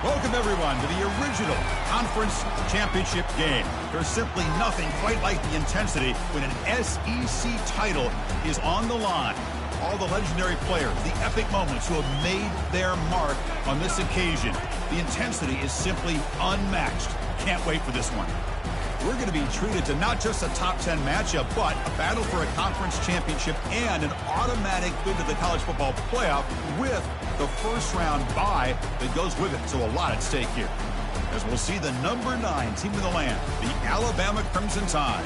Welcome, everyone, to the original conference championship game. There's simply nothing quite like the intensity when an SEC title is on the line. All the legendary players, the epic moments who have made their mark on this occasion. The intensity is simply unmatched. Can't wait for this one. We're going to be treated to not just a top 10 matchup, but a battle for a conference championship and an automatic bid to the college football playoff with the first round bye that goes with it. So a lot at stake here. As we'll see the number 9 team in the land, the Alabama Crimson Tide,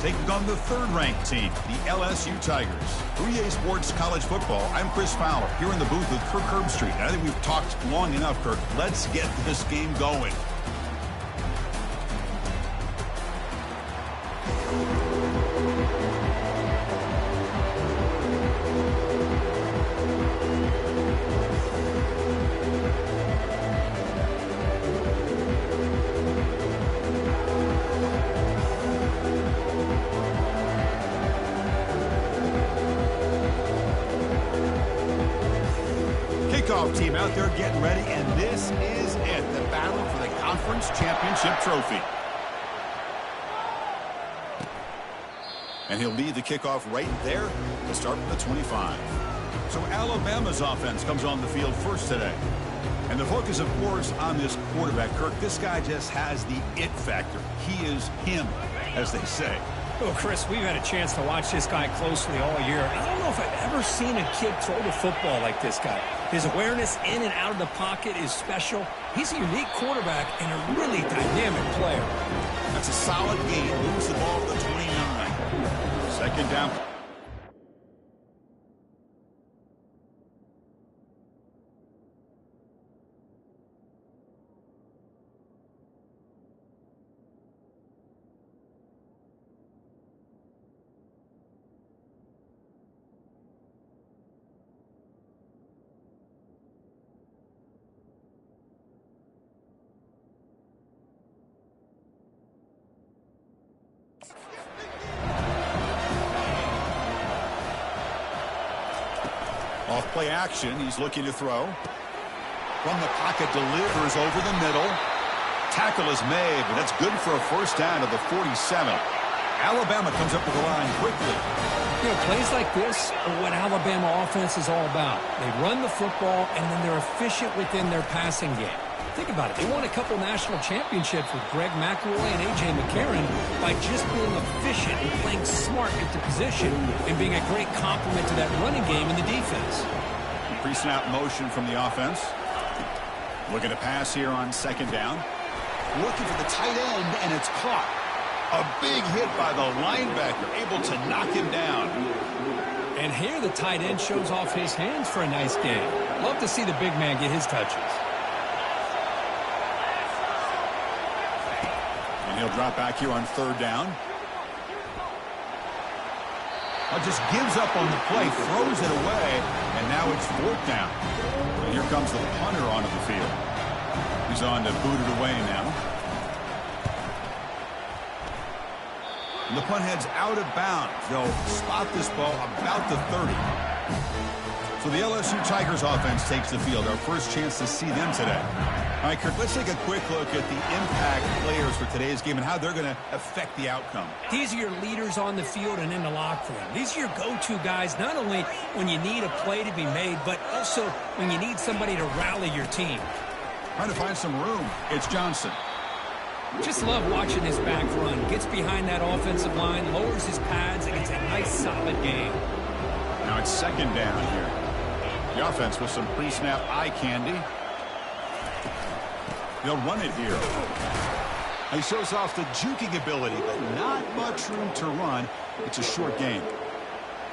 taking on the third-ranked team, the LSU Tigers. 3A Sports College Football. I'm Chris Fowler here in the booth with Kirk Herbstreit. And I think we've talked long enough, Kirk. Let's get this game going. Kickoff team out there getting ready, and this is it, the battle for the conference championship trophy. And he'll lead the kickoff right there to start from the 25. So Alabama's offense comes on the field first today. And the focus, of course, on this quarterback, Kirk. This guy just has the it factor. He is him, as they say. Well, Chris, we've had a chance to watch this guy closely all year. I don't know if I've ever seen a kid throw the football like this guy. His awareness in and out of the pocket is special. He's a unique quarterback and a really dynamic player. That's a solid game. Moves the ball to the 29. Second down. Off play action, he's looking to throw. From the pocket, delivers over the middle. Tackle is made, but that's good for a first down to the 47. Alabama comes up with the line quickly. You know, plays like this are what Alabama offense is all about. They run the football, and then they're efficient within their passing game. Think about it. They won a couple national championships with Greg McElroy and A.J. McCarron by just being efficient and playing smart at the position and being a great complement to that running game in the defense. Pre-snap motion from the offense. Looking to pass here on second down. Looking for the tight end, and it's caught. A big hit by the linebacker, able to knock him down. And here the tight end shows off his hands for a nice game. Love to see the big man get his touches. He'll drop back here on third down. Just gives up on the play, throws it away, and now it's fourth down. And here comes the punter onto the field. He's on to boot it away now. And the punt heads out of bounds. They'll spot this ball about the 30. So the LSU Tigers offense takes the field. Our first chance to see them today. All right, Kirk, let's take a quick look at the impact players for today's game and how they're going to affect the outcome. These are your leaders on the field and in the locker room. These are your go-to guys, not only when you need a play to be made, but also when you need somebody to rally your team. Trying to find some room. It's Johnson. Just love watching this back run. Gets behind that offensive line, lowers his pads, and it's a nice, solid game. Now it's second down here. The offense with some pre-snap eye candy. They'll run it here. He shows off the juking ability, but not much room to run. It's a short game.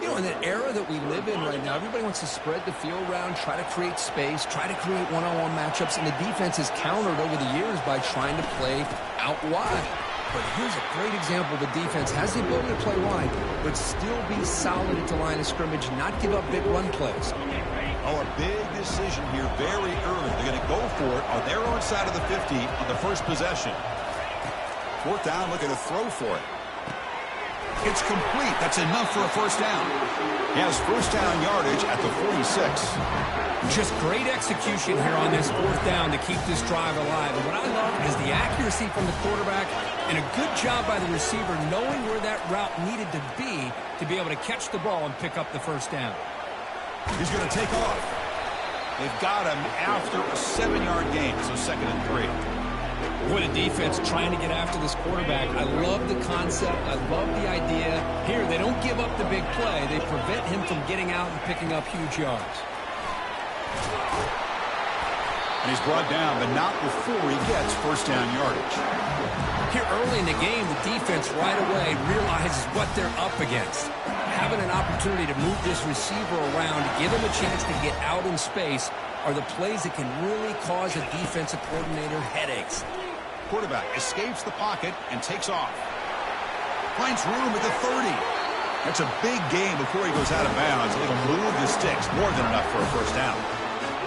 You know, in the era that we live in right now, everybody wants to spread the field around, try to create space, try to create one-on-one matchups, and the defense has countered over the years by trying to play out wide. But here's a great example. The defense has the ability to play wide, but still be solid at the line of scrimmage, not give up big run plays. Oh, a big decision here very early. They're going to go for it on their own side of the 50 on the first possession. Fourth down, looking to throw for it. It's complete. That's enough for a first down. He has first down yardage at the 46. Just great execution here on this fourth down to keep this drive alive. And what I love is the accuracy from the quarterback and a good job by the receiver knowing where that route needed to be able to catch the ball and pick up the first down. He's going to take off. They've got him after a 7-yard gain, so 2nd and 3. What a defense trying to get after this quarterback. I love the concept. I love the idea. Here, they don't give up the big play. They prevent him from getting out and picking up huge yards. And he's brought down, but not before he gets first down yardage. Here early in the game, the defense right away realizes what they're up against. Having an opportunity to move this receiver around, give him a chance to get out in space, are the plays that can really cause a defensive coordinator headaches. Quarterback escapes the pocket and takes off. Finds room at the 30. That's a big gain before he goes out of bounds. It'll move the sticks, more than enough for a first down.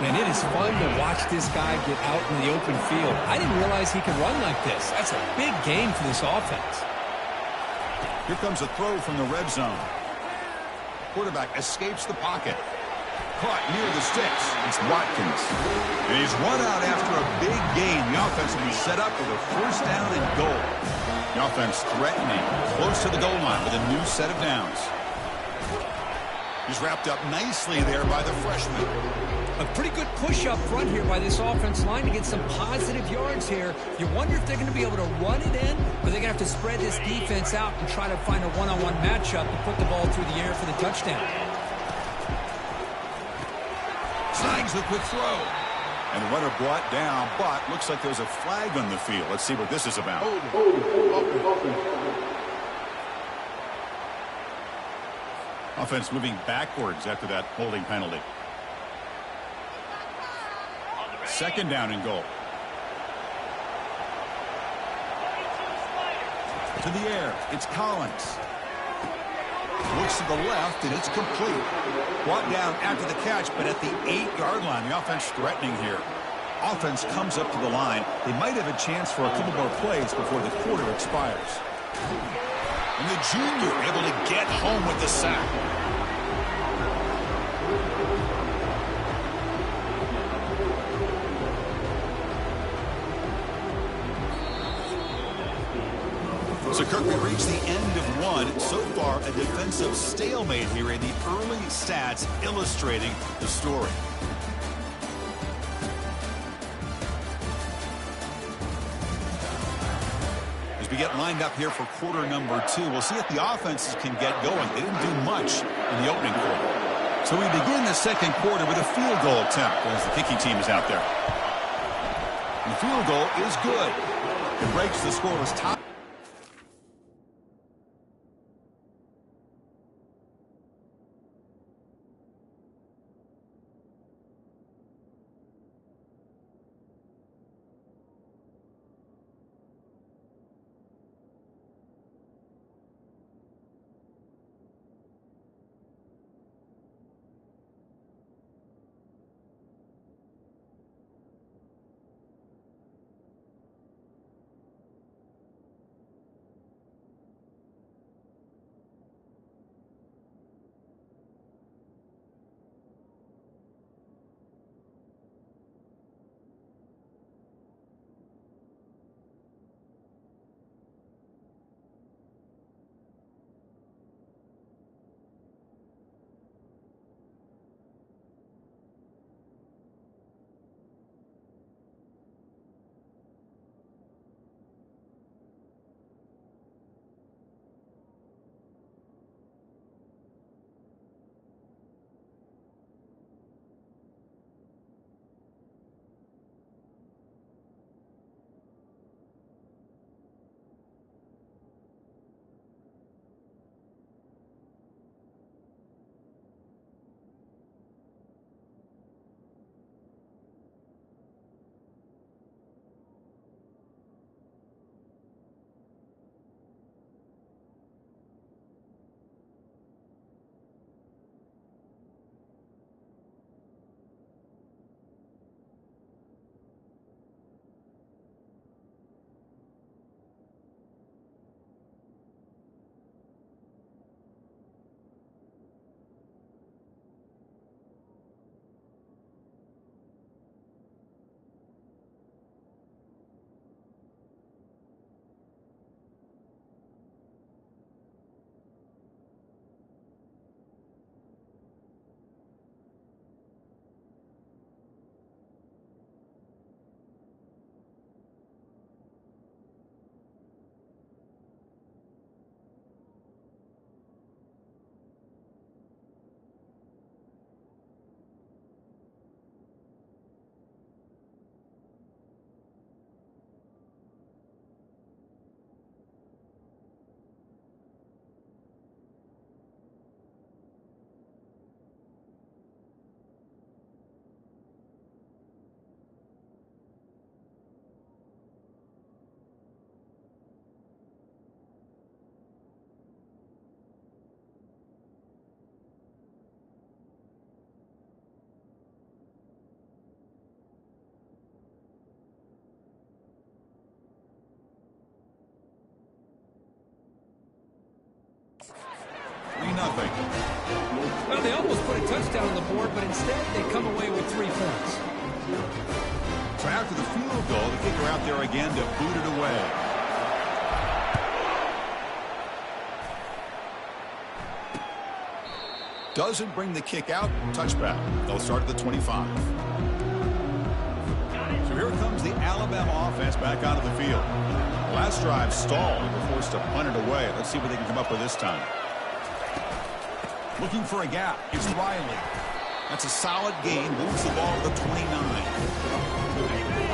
Man, it is fun to watch this guy get out in the open field. I didn't realize he could run like this. That's a big gain for this offense. Here comes a throw from the red zone. Quarterback escapes the pocket. Caught near the sticks. It's Watkins. And he's run out after a big gain. The offense will be set up with a first down and goal. The offense threatening, close to the goal line with a new set of downs. He's wrapped up nicely there by the freshman. A pretty good push up front here by this offense line to get some positive yards here. You wonder if they're going to be able to run it in, or they're going to have to spread this defense out and try to find a one-on-one matchup to put the ball through the air for the touchdown. Snags the quick throw. And the runner brought down, but looks like there's a flag on the field. Let's see what this is about. Offense moving backwards after that holding penalty. 2nd down and goal. To the air. It's Collins. Looks to the left, and it's complete. Brought down after the catch, but at the 8-yard line. The offense threatening here. Offense comes up to the line. They might have a chance for a couple more plays before the quarter expires. And the junior able to get home with the sack. So, Kirk, we reached the end of one. So far, a defensive stalemate here in the early stats illustrating the story. As we get lined up here for quarter number 2, we'll see if the offenses can get going. They didn't do much in the opening quarter. So we begin the 2nd quarter with a field goal attempt as the kicking team is out there. And the field goal is good. It breaks the scoreless tie. Well, they almost put a touchdown on the board, but instead they come away with 3 points. So after the field goal, the kicker out there again to boot it away. Doesn't bring the kick out. Touchback. They'll start at the 25. So here comes the Alabama offense back onto the field. Last drive stalled. They were forced to punt it away. Let's see what they can come up with this time. Looking for a gap. It's Riley. That's a solid gain. Moves the ball to the 29.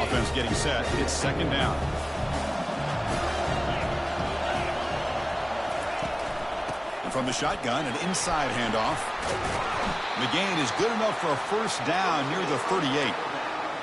Offense getting set. It's second down. And from the shotgun, an inside handoff. The gain is good enough for a first down near the 38.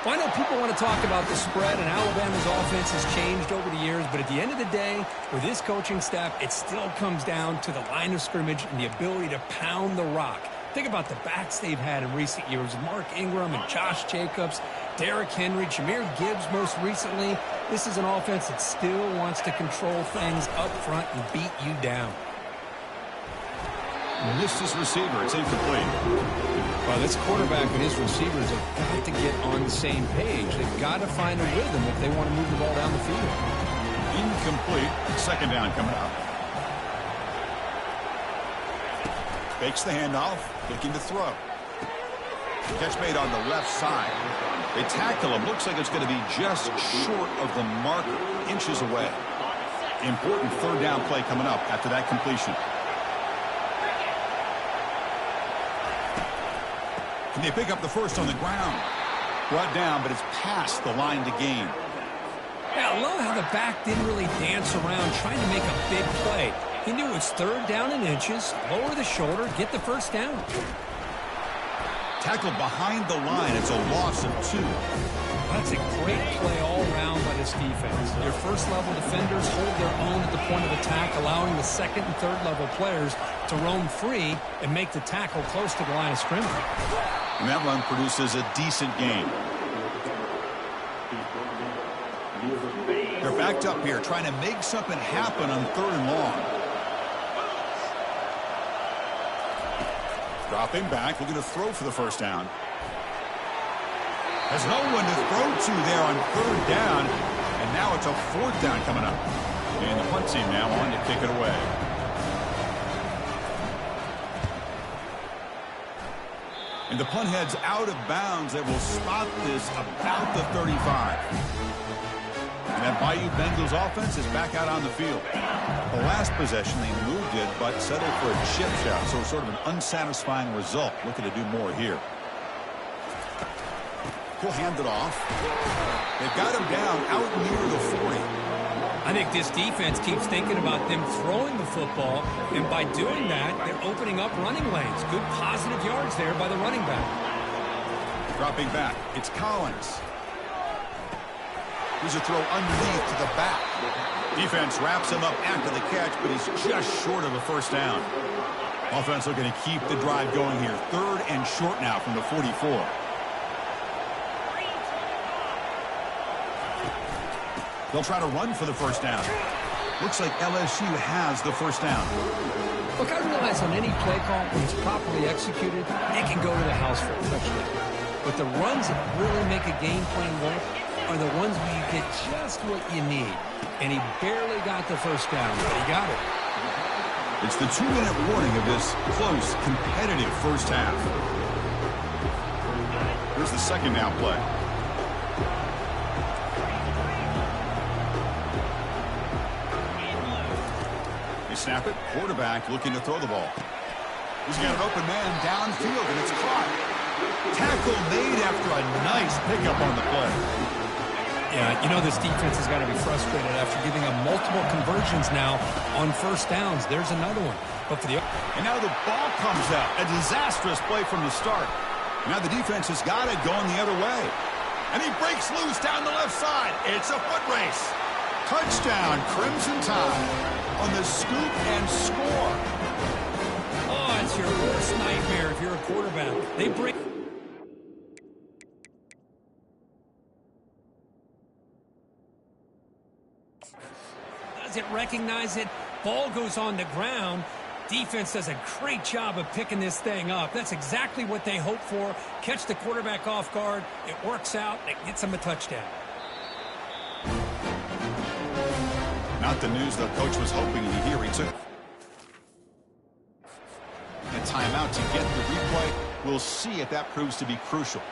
Well, I know people want to talk about the spread, and Alabama's offense has changed over the years, but at the end of the day, with this coaching staff, it still comes down to the line of scrimmage and the ability to pound the rock. Think about the backs they've had in recent years. Mark Ingram and Josh Jacobs, Derrick Henry, Jahmyr Gibbs most recently. This is an offense that still wants to control things up front and beat you down. Missed his receiver. It's incomplete. Well, this quarterback and his receivers have got to get on the same page. They've got to find a rhythm if they want to move the ball down the field. Incomplete. Second down coming up. Fakes the handoff. Looking to throw. Catch made on the left side. They tackle him. Looks like it's going to be just short of the marker. Inches away. Important third down play coming up after that completion. And they pick up the first on the ground. Brought down, but it's past the line to gain. Yeah, I love how the back didn't really dance around trying to make a big play. He knew it's third down in inches, lower the shoulder, get the first down. Tackled behind the line. It's a loss of 2. That's a great play all around by this defense. Your first-level defenders hold their own at the point of attack, allowing the second and third-level players to roam free and make the tackle close to the line of scrimmage. And that run produces a decent gain. They're backed up here, trying to make something happen on third and long. Dropping back, looking to throw for the first down. Has no one to throw to there on third down. And now it's a fourth down coming up. And the punt team now on to kick it away. And the punt heads out of bounds. They will spot this about the 35. And that Bayou Bengals offense is back out on the field. The last possession, they moved it, but settled for a chip shot. So sort of an unsatisfying result. Looking to do more here. He'll hand it off. They've got him down out near the 40. I think this defense keeps thinking about them throwing the football, and by doing that, they're opening up running lanes. Good positive yards there by the running back. Dropping back, it's Collins. Here's a throw underneath to the back. Defense wraps him up after the catch, but he's just short of a first down. Offense looking to keep the drive going here. Third and short now from the 44. They'll try to run for the first down. Looks like LSU has the first down. Look, I realize on any play call, when it's properly executed, they can go to the house for a touchdown. But the runs that really make a game plan work are the ones where you get just what you need. And he barely got the first down, but he got it. It's the 2-minute warning of this close, competitive first half. Here's the second down play. Snap it. Quarterback looking to throw the ball. He's got an open man downfield, and it's caught. Tackle made after a nice pickup on the play. Yeah, you know this defense has got to be frustrated after giving up multiple conversions now on first downs. There's another one. But for the and now the ball comes out. A disastrous play from the start. Now the defense has got it going the other way. And he breaks loose down the left side. It's a foot race. Touchdown, Crimson Tide. On the scoop and score. Oh, it's your worst nightmare if you're a quarterback. They break. Doesn't recognize it. Ball goes on the ground. Defense does a great job of picking this thing up. That's exactly what they hope for. Catch the quarterback off guard. It works out. It gets them a touchdown. Not the news the coach was hoping to hear. He took a timeout to get the replay. We'll see if that proves to be crucial.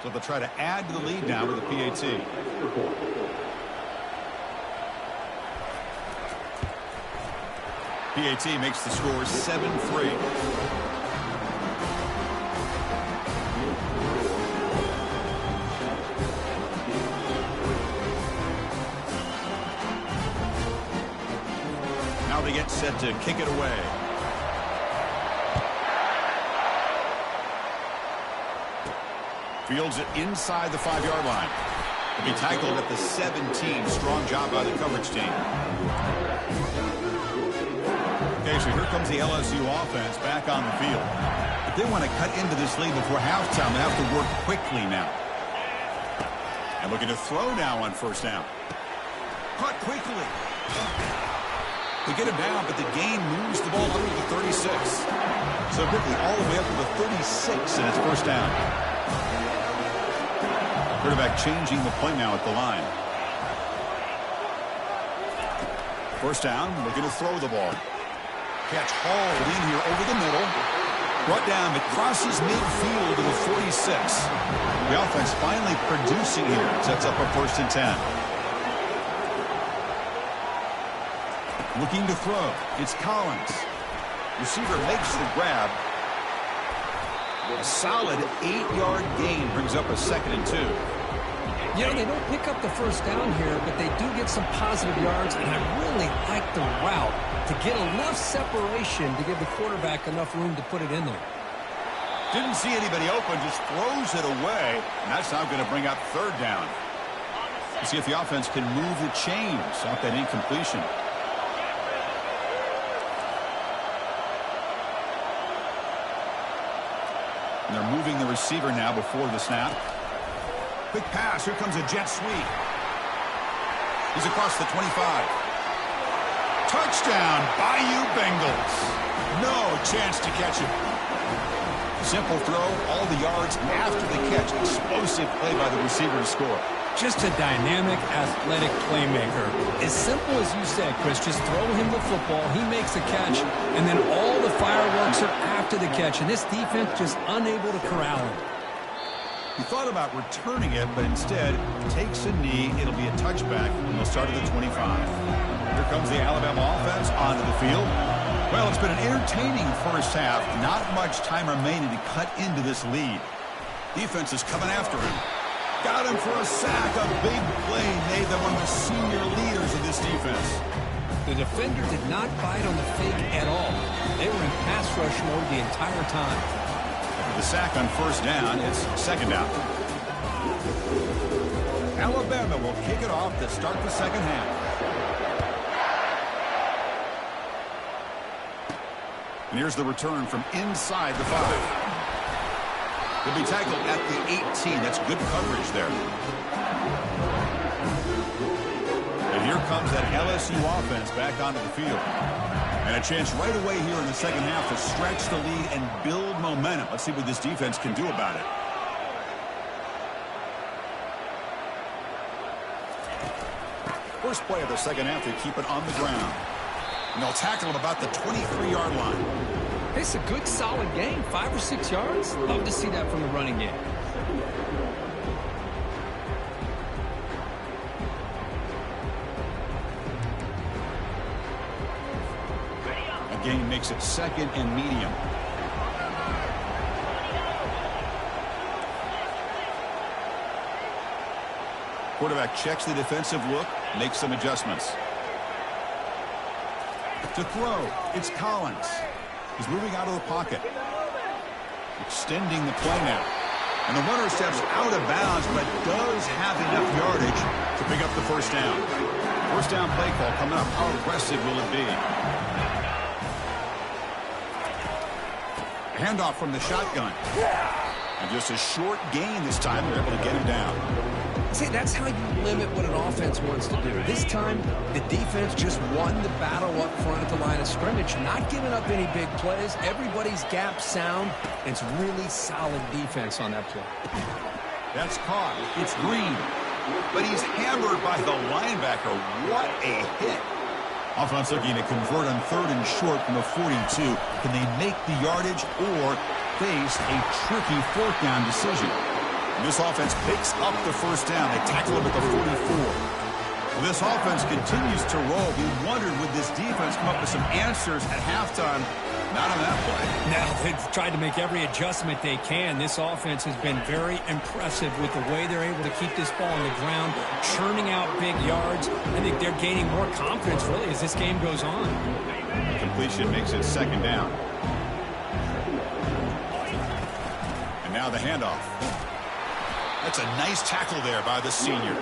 So they'll try to add to the lead now with the PAT. PAT makes the score 7-3. Now they get set to kick it away. Fields it inside the 5-yard line. He'll be tackled at the 17. Strong job by the coverage team. Okay, so here comes the LSU offense back on the field. If they want to cut into this lead before halftime, they have to work quickly now. And looking to throw now on first down. Caught quickly. They get him down, but the gain moves the ball under the 36. So quickly all the way up to the 36, and it's first down. Quarterback changing the play now at the line. First down, looking to throw the ball. Catch hauled in here over the middle. Brought down, it crosses midfield to the 46. The offense finally producing here. Sets up a 1st and 10. Looking to throw. It's Collins. Receiver makes the grab. A solid 8-yard gain brings up a 2nd and 2. You know, they don't pick up the first down here, but they do get some positive yards, and I really like the route to get enough separation to give the quarterback enough room to put it in there. Didn't see anybody open, just throws it away, and that's now going to bring up 3rd down. Let's see if the offense can move the chains off that incompletion. And they're moving the receiver now before the snap. Quick pass. Here comes a jet sweep. He's across the 25. Touchdown, Bayou Bengals. No chance to catch him. Simple throw, all the yards after the catch. Explosive play by the receiver to score. Just a dynamic, athletic playmaker. As simple as you said, Chris, just throw him the football, he makes the catch, and then all the fireworks are after the catch, and this defense just unable to corral him. He thought about returning it, but instead takes a knee. It'll be a touchback, and they'll start at the 25. Here comes the Alabama offense onto the field. Well, it's been an entertaining first half. Not much time remaining to cut into this lead. Defense is coming after him. Got him for a sack. A big play made them one of the senior leaders of this defense. The defender did not bite on the fake at all. They were in pass rush mode the entire time. The sack on first down, it's 2nd down. Alabama will kick it off to start the second half. And here's the return from inside the 5. He'll be tackled at the 18. That's good coverage there. And here comes that LSU offense back onto the field. And a chance right away here in the second half to stretch the lead and build momentum. Let's see what this defense can do about it. First play of the second half, they keep it on the ground. And they'll tackle him about the 23-yard line. It's a good, solid game. 5 or 6 yards. Love to see that from the running game. Gain makes it 2nd and medium. Quarterback checks the defensive look, makes some adjustments. To throw, it's Collins. He's moving out of the pocket. Extending the play now. And the runner steps out of bounds, but does have enough yardage to pick up the first down. First down play call coming up. How aggressive will it be? Handoff from the shotgun. And just a short gain this time. They're able to get him down. See, that's how you limit what an offense wants to do. This time, the defense just won the battle up front at the line of scrimmage, not giving up any big plays. Everybody's gap sound. It's really solid defense on that play. That's caught. It's Green. But he's hammered by the linebacker. What a hit. Offense looking to convert on 3rd and short from the 42. Can they make the yardage or face a tricky 4th down decision? This offense picks up the 1st down. They tackle him at the 44. This offense continues to roll. We wondered, would this defense come up with some answers at halftime? Not on that play. Now, they've tried to make every adjustment they can. This offense has been very impressive with the way they're able to keep this ball on the ground, churning out big yards. I think they're gaining more confidence, really, as this game goes on. Completion makes it 2nd down. And now the handoff. That's a nice tackle there by the senior.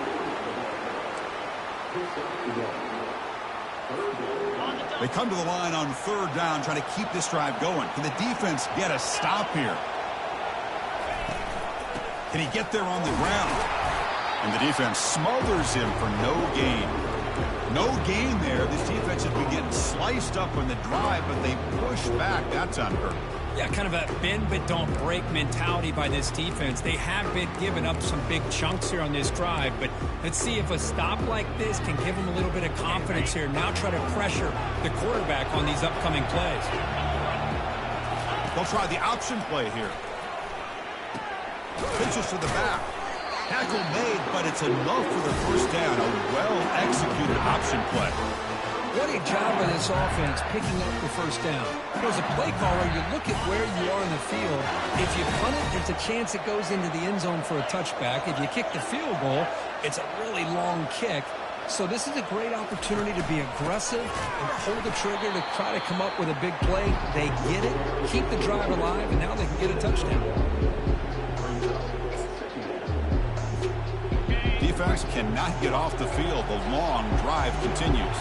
They come to the line on 3rd down, trying to keep this drive going. Can the defense get a stop here? Can he get there on the ground? And the defense smothers him for no gain. No gain there. This defense has been getting sliced up on the drive, but they push back. That's unheard. Yeah, kind of a bend but don't break mentality by this defense. They have been giving up some big chunks here on this drive, but let's see if a stop like this can give them a little bit of confidence here. Now try to pressure the quarterback on these upcoming plays. They'll try the option play here. Pitches to the back. Tackle made, but it's enough for the 1st down. A well-executed option play. What a job by this offense picking up the 1st down. As a play caller, you look at where you are in the field. If you punt it, there's a chance it goes into the end zone for a touchback. If you kick the field goal, it's a really long kick. So this is a great opportunity to be aggressive and pull the trigger to try to come up with a big play. They get it, keep the drive alive, and now they can get a touchdown. Defense cannot get off the field. The long drive continues.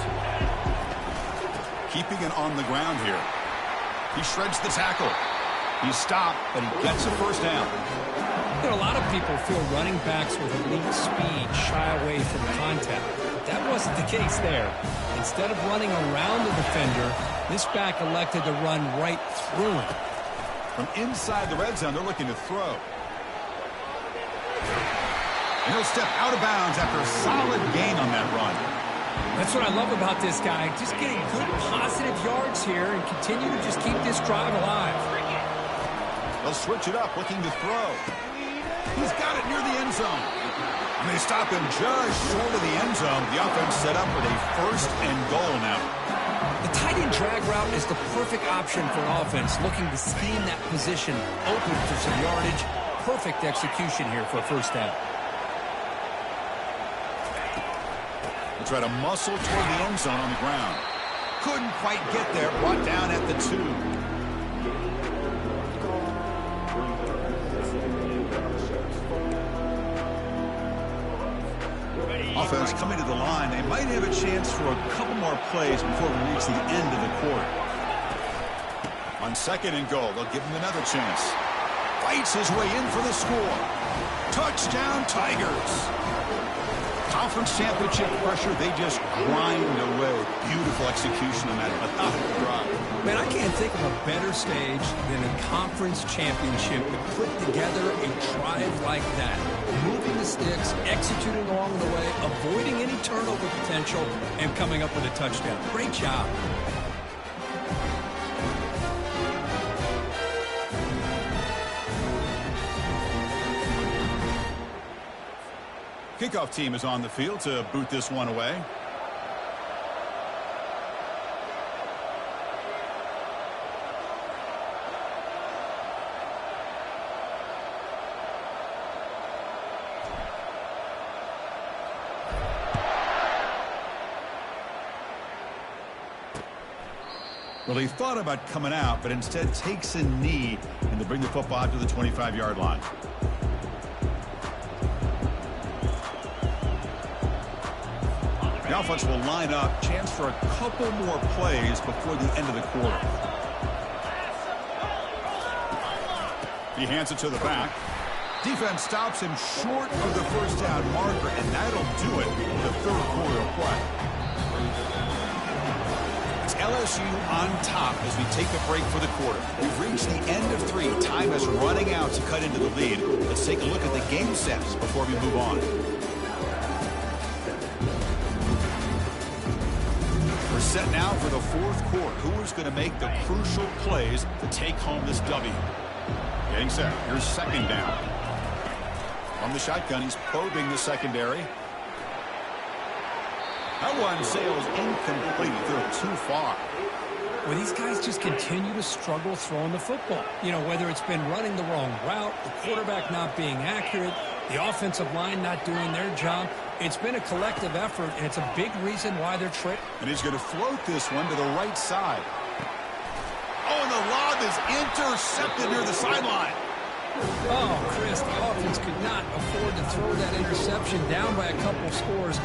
Keeping it on the ground here. He shreds the tackle. He's stopped, but he gets a 1st down. You know, a lot of people feel running backs with elite speed shy away from contact. That wasn't the case there. Instead of running around the defender, this back elected to run right through him. From inside the red zone, they're looking to throw. And he'll step out of bounds after a solid gain on that run. That's what I love about this guy. Just getting good positive yards here and continue to just keep this drive alive. They'll switch it up, looking to throw. He's got it near the end zone. And they stop him just short of the end zone. The offense set up with a 1st and goal now. The tight end drag route is the perfect option for an offense looking to scheme that position open for some yardage. Perfect execution here for a 1st down. They try to muscle toward the end zone on the ground. Couldn't quite get there. Brought down at the 2. Offense coming to the line. They might have a chance for a couple more plays before we reach the end of the quarter. On 2nd and goal, they'll give him another chance. Fights his way in for the score. Touchdown, Tigers. Conference championship pressure, they just grind away. Beautiful execution on that methodical drive. Man, I can't think of a better stage than a conference championship to put together a drive like that. Moving the sticks, executing along the way, avoiding any turnover potential, and coming up with a touchdown. Great job. Kickoff team is on the field to boot this one away. Well, he thought about coming out, but instead takes a knee and to bring the football out to the 25-yard line. The offense will line up. Chance for a couple more plays before the end of the quarter. He hands it to the back. Defense stops him short of the first down marker, and that'll do it in the third quarter of play. It's LSU on top as we take a break for the quarter. We've reached the end of 3. Time is running out to cut into the lead. Let's take a look at the game sets before we move on. We're set now for the fourth quarter. Who is going to make the crucial plays to take home this W? Getting set. Here's second down. From the shotgun, he's probing the secondary. That one sails incomplete. They're too far. Well, these guys just continue to struggle throwing the football. You know, whether it's been running the wrong route, the quarterback not being accurate, the offensive line not doing their job. It's been a collective effort, and it's a big reason why they're tripping. And he's going to float this one to the right side. Oh, and the lob is intercepted near the sideline. Oh, Chris, the offense could not afford to throw that interception down by a couple scores.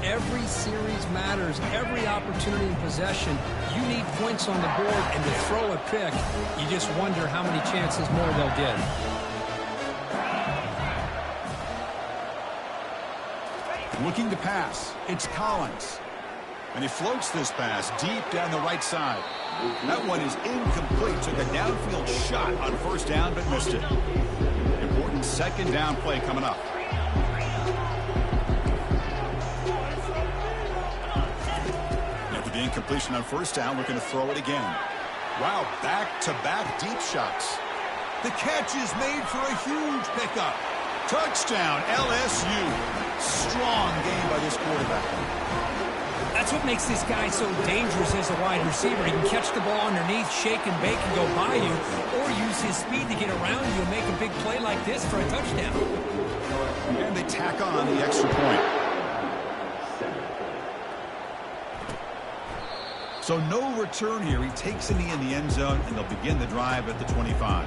Every series matters. Every opportunity in possession, you need points on the board, and to throw a pick, you just wonder how many chances more they'll get. Looking to pass. It's Collins. And he floats this pass deep down the right side. That one is incomplete. Took a downfield shot on first down, but missed it. Important second down play coming up. After the incompletion on first down, we're going to throw it again. Wow, back-to-back deep shots. The catch is made for a huge pickup. Touchdown, LSU. Strong game by this quarterback. That's what makes this guy so dangerous as a wide receiver. He can catch the ball underneath, shake and bake, and go by you, or use his speed to get around you and make a big play like this for a touchdown. And they tack on the extra point. So no return here. He takes it in the end zone, and they'll begin the drive at the 25.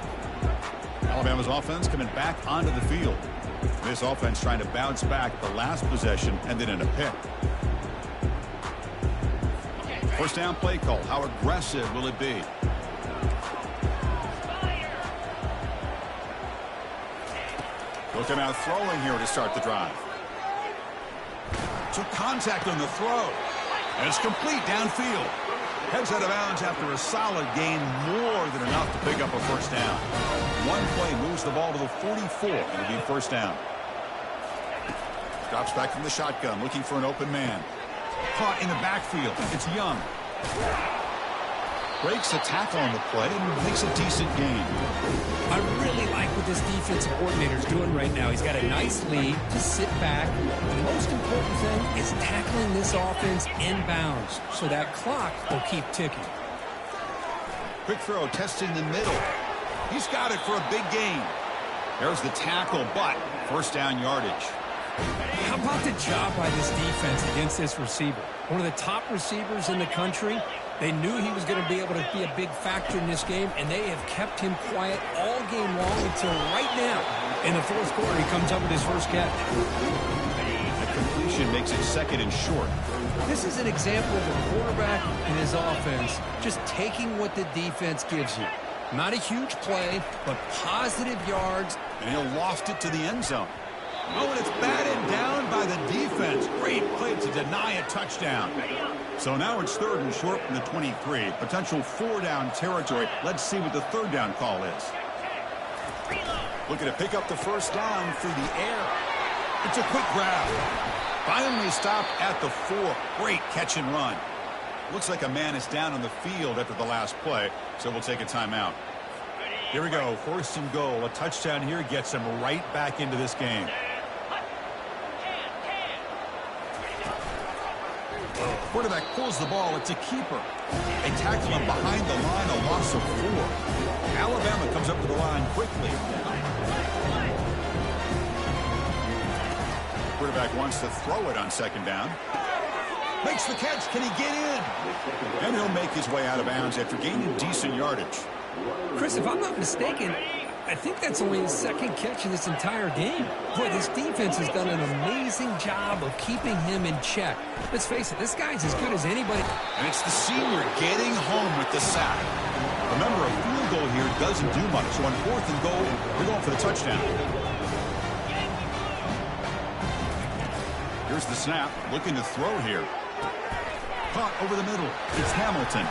Alabama's offense coming back onto the field. This offense trying to bounce back the last possession and then in a pick. First down play call. How aggressive will it be? Looking out throwing here to start the drive. Took contact on the throw. And it's complete downfield. Heads out of bounds after a solid gain, more than enough to pick up a first down. One play moves the ball to the 44. It'll be first down. Drops back from the shotgun, looking for an open man. Caught in the backfield. It's Young. Breaks a tackle on the play and makes a decent gain. I really like what this defensive coordinator is doing right now. He's got a nice lead to sit back. The most important thing is tackling this offense inbounds so that clock will keep ticking. Quick throw, testing the middle. He's got it for a big gain. There's the tackle, but first down yardage. How about the job by this defense against this receiver? One of the top receivers in the country. They knew he was going to be able to be a big factor in this game, and they have kept him quiet all game long until right now. In the fourth quarter, he comes up with his first catch. The completion makes it second and short. This is an example of a quarterback and his offense just taking what the defense gives you. Not a huge play, but positive yards. And he'll loft it to the end zone. Oh, and it's batted down by the defense. Great play to deny a touchdown. So now it's third and short from the 23. Potential four-down territory. Let's see what the third down call is. Looking to pick up the first down through the air. It's a quick grab. Finally stopped at the 4. Great catch and run. Looks like a man is down on the field after the last play, so we'll take a timeout. Here we go. First and goal. A touchdown here gets him right back into this game. Quarterback pulls the ball. It's a keeper. They tackle him behind the line, a loss of 4. Alabama comes up to the line quickly. Quarterback wants to throw it on second down. Makes the catch. Can he get in? And he'll make his way out of bounds after gaining decent yardage. Chris, if I'm not mistaken, I think that's only his second catch of this entire game. Boy, this defense has done an amazing job of keeping him in check. Let's face it, this guy's as good as anybody. And it's the senior getting home with the sack. Remember, a field goal here doesn't do much. So on 4th and goal, we're going for the touchdown. Here's the snap, looking to throw here. Caught over the middle. It's Hamilton.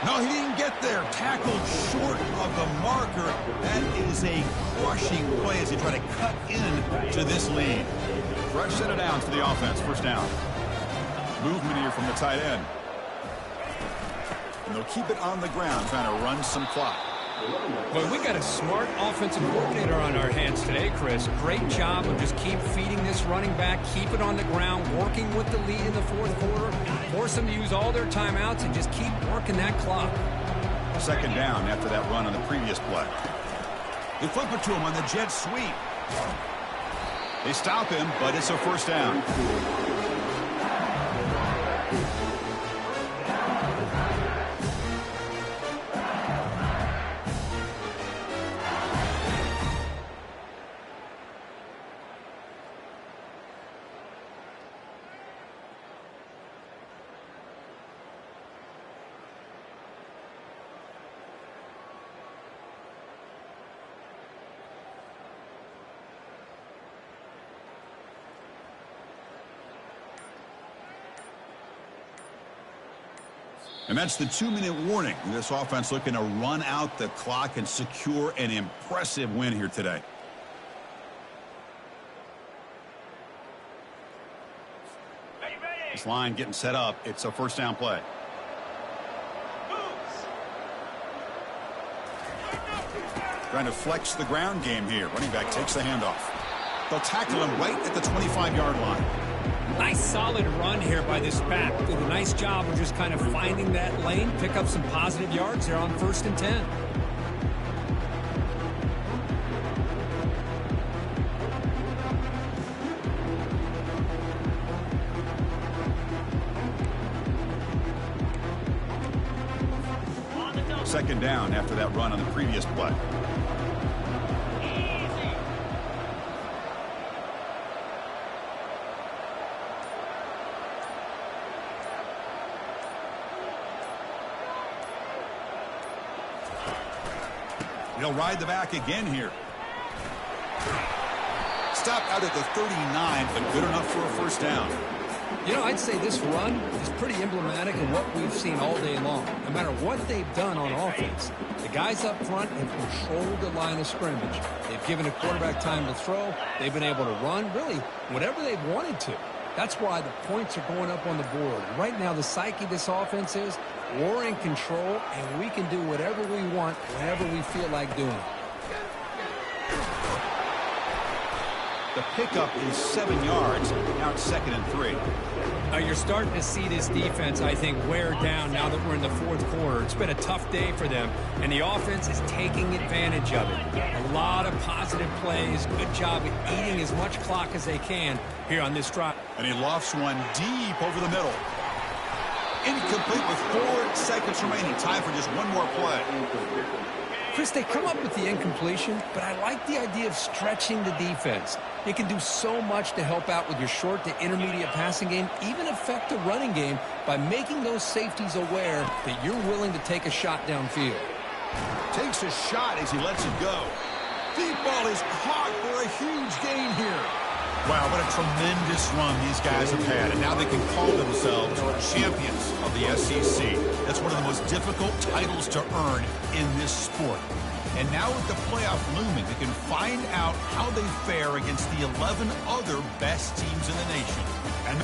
No, he didn't get there. Tackled short of the marker. That is a crushing play as he tried to cut in to this lead. Fresh set of downs to the offense. First down. Movement here from the tight end. And they'll keep it on the ground, trying to run some clock. Boy, we got a smart offensive coordinator on our hands today, Chris. Great job of just keep feeding this running back, keep it on the ground, working with the lead in the 4th quarter, force them to use all their timeouts, and just keep working that clock. Second down after that run on the previous play. They flip it to him on the jet sweep. They stop him, but it's a first down. And that's the 2-minute warning. This offense looking to run out the clock and secure an impressive win here today. This line getting set up. It's a first down play. Trying to flex the ground game here. Running back takes the handoff. They'll tackle him right at the 25-yard line. Nice solid run here by this back. Did a nice job of just kind of finding that lane, pick up some positive yards there on 1st and 10. Second down after that run on the previous play. He'll ride the back again here. Stop out at the 39, but good enough for a first down. You know, I'd say this run is pretty emblematic of what we've seen all day long. No matter what they've done on offense, the guys up front have controlled the line of scrimmage. They've given the quarterback time to throw. They've been able to run, really, whatever they've wanted to. That's why the points are going up on the board. Right now, the psyche of this offense is we're in control, and we can do whatever we want whenever we feel like doing it. The pickup is 7 yards. Now it's 2nd and 3. Now you're starting to see this defense, I think, wear down now that we're in the 4th quarter. It's been a tough day for them, and the offense is taking advantage of it. A lot of positive plays. Good job at eating as much clock as they can here on this drive. And he lofts one deep over the middle. Incomplete with 4 seconds remaining. Time for just one more play. Chris, they come up with the incompletion, but I like the idea of stretching the defense. It can do so much to help out with your short to intermediate passing game, even affect the running game by making those safeties aware that you're willing to take a shot downfield. Takes a shot as he lets it go. Deep ball is caught for a huge gain here. Wow, what a tremendous run these guys have had, and now they can call themselves champions of the SEC. That's one of the most difficult titles to earn in this sport. And now with the playoff looming, they can find out how they fare against the 11 other best teams in the nation. And